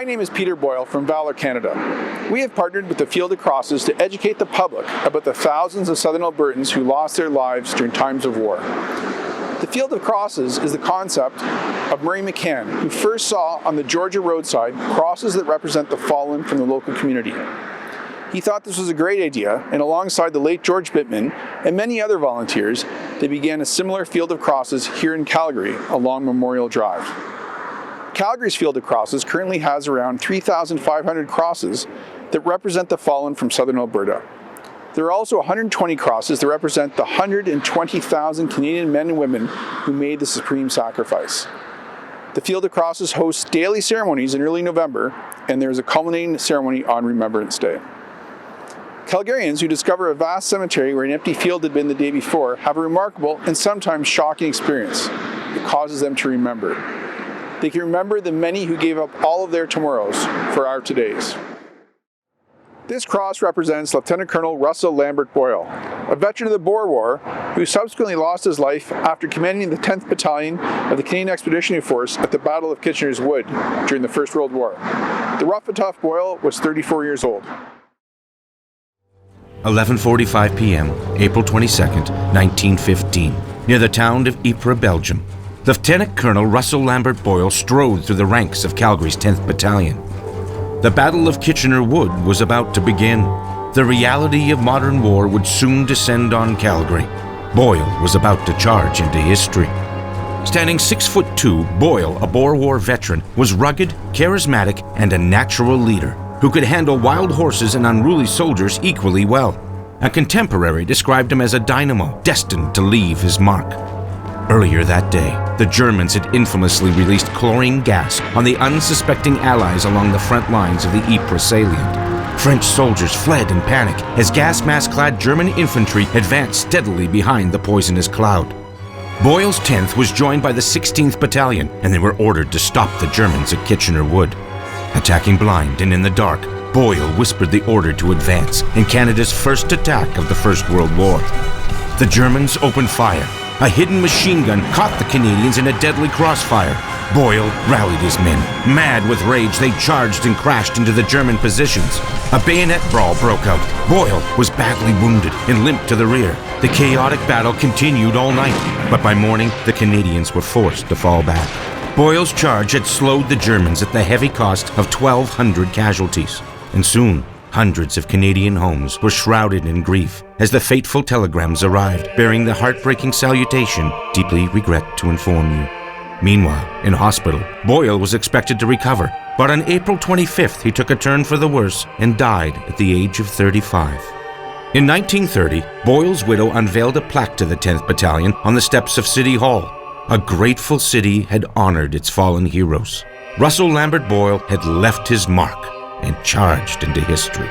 name is Peter Boyle from Valour, Canada. We have partnered with the Field of Crosses to educate the public about the thousands of Southern Albertans who lost their lives during times of war. The Field of Crosses is the concept of Murray McCann, who first saw on the Georgia roadside crosses that represent the fallen from the local community. He thought this was a great idea, and alongside the late George Bittman and many other volunteers, they began a similar Field of Crosses here in Calgary along Memorial Drive. Calgary's Field of Crosses currently has around 3,500 crosses that represent the fallen from Southern Alberta. There are also 120 crosses that represent the 120,000 Canadian men and women who made the supreme sacrifice. The Field of Crosses hosts daily ceremonies in early November, and there is a culminating ceremony on Remembrance Day. Calgarians who discover a vast cemetery where an empty field had been the day before have a remarkable and sometimes shocking experience that causes them to remember. They can remember the many who gave up all of their tomorrows for our todays. This cross represents Lieutenant Colonel Russell Lambert Boyle, a veteran of the Boer War who subsequently lost his life after commanding the 10th Battalion of the Canadian Expeditionary Force at the Battle of Kitchener's Wood during the First World War. The rough and tough Boyle was 34 years old. 11:45 p.m., April 22nd, 1915, near the town of Ypres, Belgium. Lieutenant Colonel Russell Lambert Boyle strode through the ranks of Calgary's 10th Battalion. The Battle of Kitchener Wood was about to begin. The reality of modern war would soon descend on Calgary. Boyle was about to charge into history. Standing 6'2", Boyle, a Boer War veteran, was rugged, charismatic, and a natural leader who could handle wild horses and unruly soldiers equally well. A contemporary described him as a dynamo destined to leave his mark. Earlier that day, the Germans had infamously released chlorine gas on the unsuspecting Allies along the front lines of the Ypres salient. French soldiers fled in panic as gas mask-clad German infantry advanced steadily behind the poisonous cloud. Boyle's 10th was joined by the 16th Battalion, and they were ordered to stop the Germans at Kitchener Wood. Attacking blind and in the dark, Boyle whispered the order to advance in Canada's first attack of the First World War. The Germans opened fire. A hidden machine gun caught the Canadians in a deadly crossfire. Boyle rallied his men. Mad with rage, they charged and crashed into the German positions. A bayonet brawl broke out. Boyle was badly wounded and limped to the rear. The chaotic battle continued all night, but by morning, the Canadians were forced to fall back. Boyle's charge had slowed the Germans at the heavy cost of 1,200 casualties, and soon, hundreds of Canadian homes were shrouded in grief as the fateful telegrams arrived bearing the heartbreaking salutation, "Deeply regret to inform you." Meanwhile, in hospital, Boyle was expected to recover, but on April 25th he took a turn for the worse and died at the age of 35. In 1930, Boyle's widow unveiled a plaque to the 10th Battalion on the steps of City Hall. A grateful city had honored its fallen heroes. Russell Lambert Boyle had left his mark and charged into history.